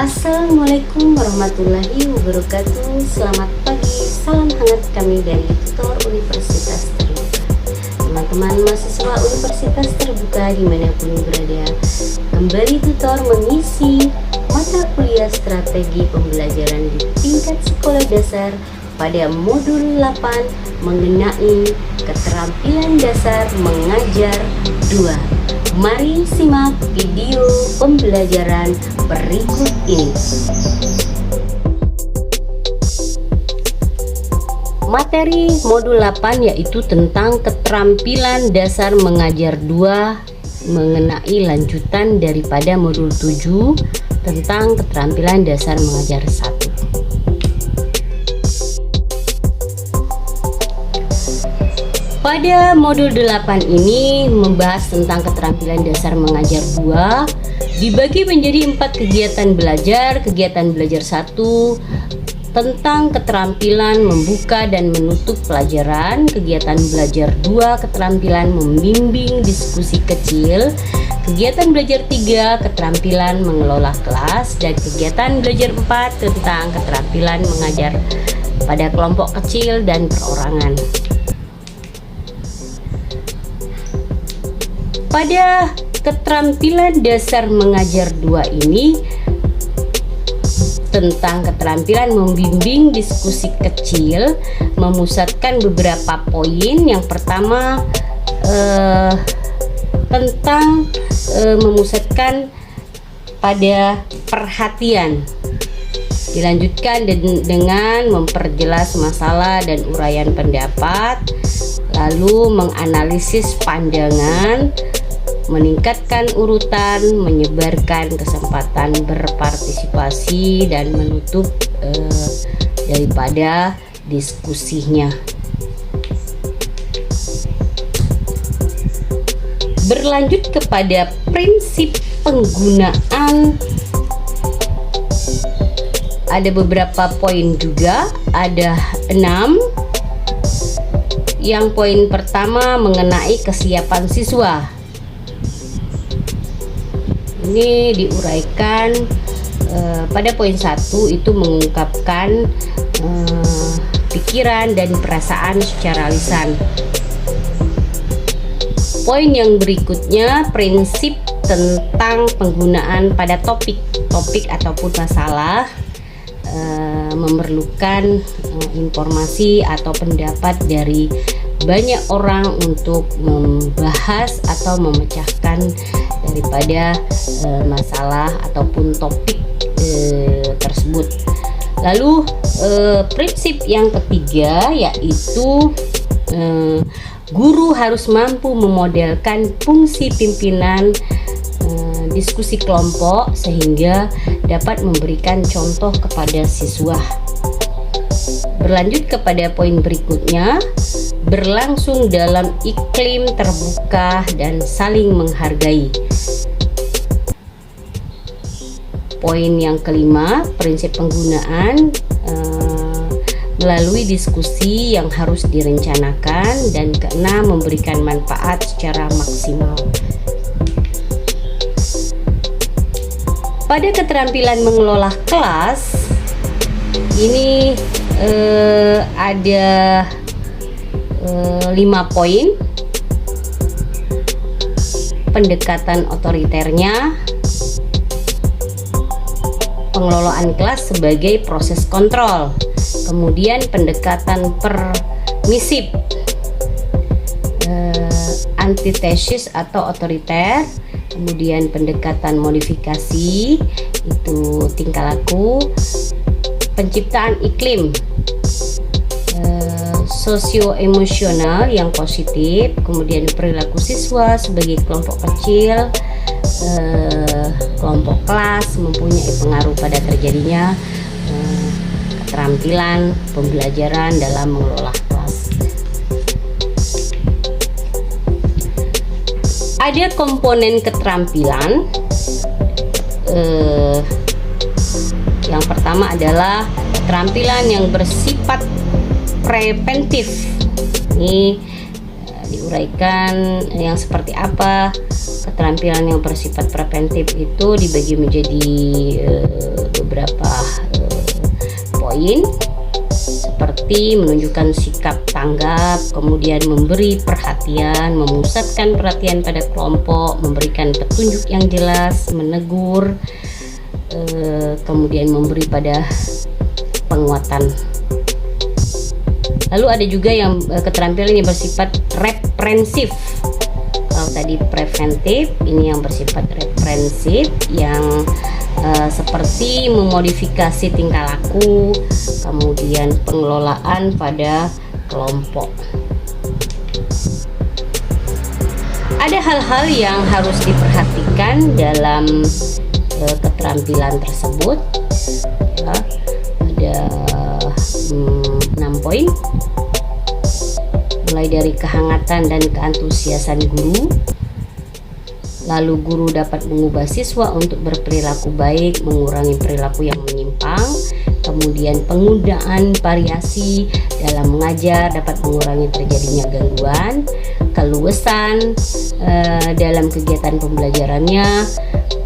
Assalamualaikum warahmatullahi wabarakatuh. Selamat pagi, salam hangat kami dari Tutor Universitas Terbuka. Teman-teman mahasiswa Universitas Terbuka dimanapun berada, kembali Tutor mengisi mata kuliah strategi pembelajaran di tingkat sekolah dasar pada modul 8 mengenai keterampilan dasar mengajar 2. Mari simak video pembelajaran berikut ini. Materi modul 8 yaitu tentang keterampilan dasar mengajar 2, mengenai lanjutan daripada modul 7 tentang keterampilan dasar mengajar 1. Pada modul 8 ini membahas tentang keterampilan dasar mengajar 2, dibagi menjadi 4 kegiatan belajar. Kegiatan belajar 1 tentang keterampilan membuka dan menutup pelajaran. Kegiatan belajar 2 keterampilan membimbing diskusi kecil. Kegiatan belajar 3 keterampilan mengelola kelas. Dan kegiatan belajar 4 tentang keterampilan mengajar pada kelompok kecil dan perorangan. Pada keterampilan dasar mengajar 2 ini tentang keterampilan membimbing diskusi kecil, memusatkan beberapa poin. Yang pertama tentang memusatkan pada perhatian. Dilanjutkan dengan memperjelas masalah dan uraian pendapat, lalu menganalisis pandangan, meningkatkan urutan, menyebarkan kesempatan berpartisipasi, dan menutup daripada diskusinya. Berlanjut kepada prinsip penggunaan, ada beberapa poin juga, ada 6. Yang poin pertama mengenai kesiapan siswa. Ini diuraikan pada poin 1 itu mengungkapkan pikiran dan perasaan secara lisan. Poin yang berikutnya prinsip tentang penggunaan pada topik ataupun masalah, memerlukan informasi atau pendapat dari banyak orang untuk membahas atau memecahkan daripada masalah ataupun topik tersebut. Lalu prinsip yang ketiga yaitu guru harus mampu memodelkan fungsi pimpinan diskusi kelompok sehingga dapat memberikan contoh kepada siswa. Berlanjut kepada poin berikutnya, berlangsung dalam iklim terbuka dan saling menghargai. Poin yang kelima, prinsip penggunaan melalui diskusi yang harus direncanakan. Dan keenam, memberikan manfaat secara maksimal. Pada keterampilan mengelola kelas ini ada 5 poin. Pendekatan otoriternya, pengelolaan kelas sebagai proses kontrol, kemudian pendekatan permisif, antitesis atau otoriter, kemudian pendekatan modifikasi itu tingkah laku, penciptaan iklim sosio-emosional yang positif, kemudian perilaku siswa sebagai kelompok kecil, kelompok kelas mempunyai pengaruh pada terjadinya keterampilan pembelajaran dalam mengelola kelas. Ada komponen keterampilan. Yang pertama adalah keterampilan yang bersifat preventif. Ini diuraikan yang seperti apa. Keterampilan yang bersifat preventif itu dibagi menjadi beberapa poin, seperti menunjukkan sikap tanggap, kemudian memberi perhatian, memusatkan perhatian pada kelompok, memberikan petunjuk yang jelas, menegur, kemudian memberi pada penguatan. Lalu ada juga yang keterampilan yang bersifat reprensif. Kalau tadi preventif, ini yang bersifat reprensif, yang seperti memodifikasi tingkah laku, kemudian pengelolaan pada kelompok. Ada hal-hal yang harus diperhatikan dalam keterampilan tersebut, ya. Ada 6 poin, mulai dari kehangatan dan keantusiasan guru. Lalu guru dapat mengubah siswa untuk berperilaku baik, mengurangi perilaku yang menyimpang. Kemudian penggunaan variasi dalam mengajar dapat mengurangi terjadinya gangguan, keluasan dalam kegiatan pembelajarannya,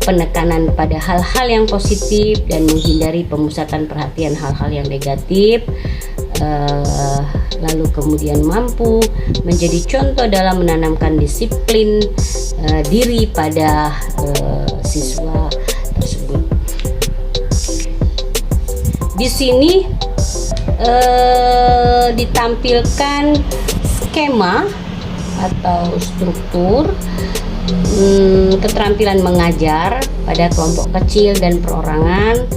penekanan pada hal-hal yang positif dan menghindari pemusatan perhatian hal-hal yang negatif. Lalu kemudian mampu menjadi contoh dalam menanamkan disiplin diri pada siswa tersebut. Di sini ditampilkan skema atau struktur keterampilan mengajar pada kelompok kecil dan perorangan.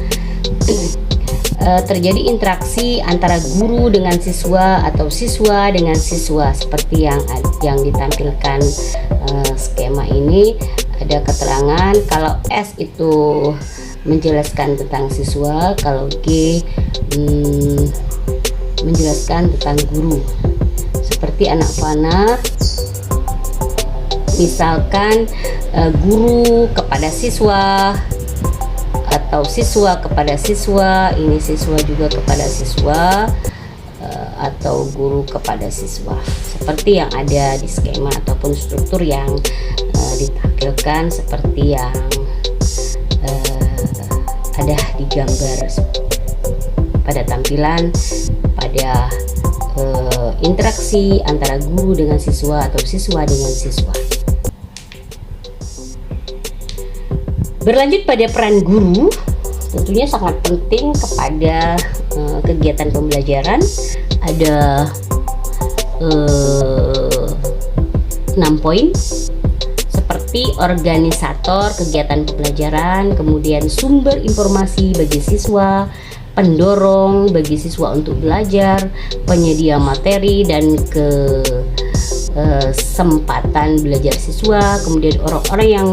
Terjadi interaksi antara guru dengan siswa atau siswa dengan siswa, seperti yang ditampilkan skema ini. Ada keterangan kalau S itu menjelaskan tentang siswa, kalau G menjelaskan tentang guru. Seperti anak panah, misalkan guru kepada siswa atau siswa kepada siswa, ini siswa juga kepada siswa, atau guru kepada siswa, seperti yang ada di skema ataupun struktur yang ditampilkan seperti yang ada di gambar pada tampilan pada interaksi antara guru dengan siswa atau siswa dengan siswa. Berlanjut pada peran guru, tentunya sangat penting kepada kegiatan pembelajaran. Ada 6 poin, seperti organisator kegiatan pembelajaran, kemudian sumber informasi bagi siswa, pendorong bagi siswa untuk belajar, penyedia materi dan kesempatan belajar siswa, kemudian orang-orang yang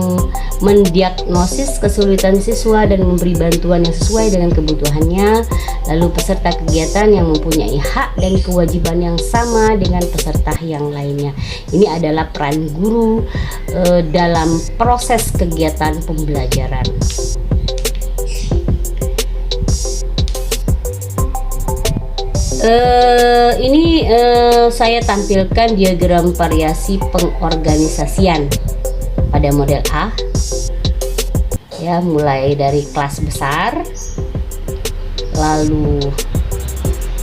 mendiagnosis kesulitan siswa dan memberi bantuan yang sesuai dengan kebutuhannya, lalu peserta kegiatan yang mempunyai hak dan kewajiban yang sama dengan peserta yang lainnya. Ini adalah peran guru dalam proses kegiatan pembelajaran. Ini saya tampilkan diagram variasi pengorganisasian pada model A, ya, mulai dari kelas besar lalu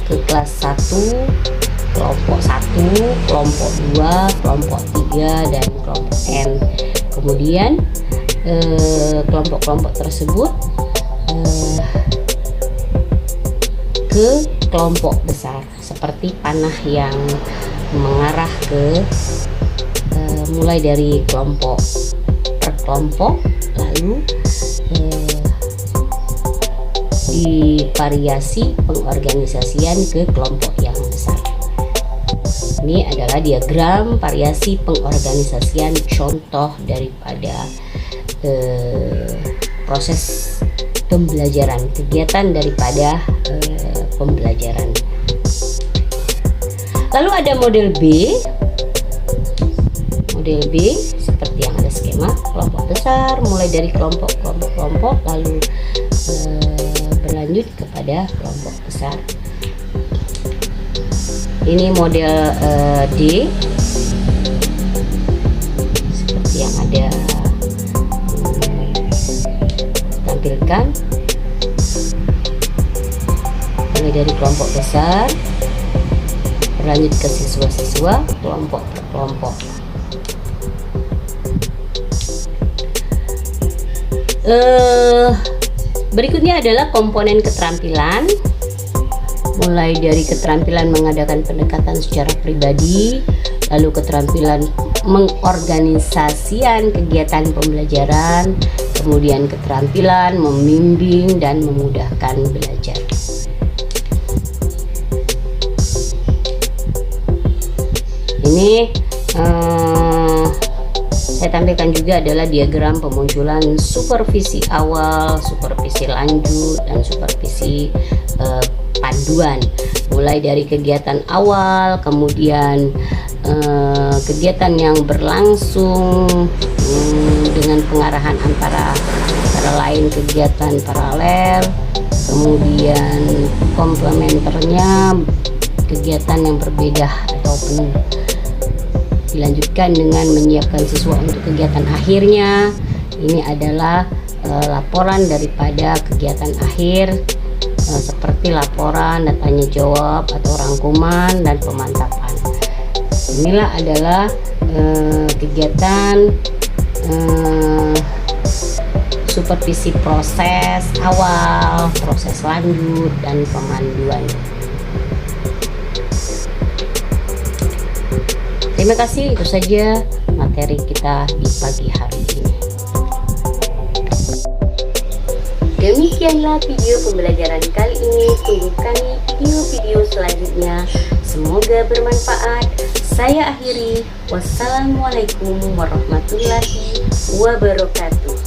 ke kelas 1, kelompok 1, kelompok 2, kelompok 3 dan kelompok N. Kemudian kelompok-kelompok tersebut ke kelompok besar, seperti panah yang mengarah ke mulai dari kelompok per kelompok, lalu di variasi pengorganisasian ke kelompok yang besar. Ini adalah diagram variasi pengorganisasian contoh daripada proses pembelajaran, kegiatan daripada pembelajaran. Lalu ada model B. Model B seperti yang ada skema, kelompok besar mulai dari kelompok lalu berlanjut kepada kelompok besar. Ini model D. dari kelompok besar berlanjut ke siswa-siswa, kelompok per kelompok. Berikutnya adalah komponen keterampilan, mulai dari keterampilan mengadakan pendekatan secara pribadi, lalu keterampilan mengorganisasikan kegiatan pembelajaran, kemudian keterampilan membimbing dan memudahkan belajar. Ini saya tampilkan juga adalah diagram pemunculan supervisi awal, supervisi lanjut, dan supervisi panduan. Mulai dari kegiatan awal, kemudian kegiatan yang berlangsung dengan pengarahan antara lain kegiatan paralel, kemudian komplementernya kegiatan yang berbeda ataupun dilanjutkan dengan menyiapkan siswa untuk kegiatan akhirnya. Ini adalah laporan daripada kegiatan akhir, seperti laporan dan tanya jawab atau rangkuman dan pemantapan. Inilah adalah kegiatan supervisi proses awal, proses lanjut, dan pemanduan. Terima kasih, itu saja materi kita di pagi hari ini. Demikianlah video pembelajaran kali ini. Tunggu kami video-video selanjutnya. Semoga bermanfaat. Saya akhiri. Wassalamualaikum warahmatullahi wabarakatuh.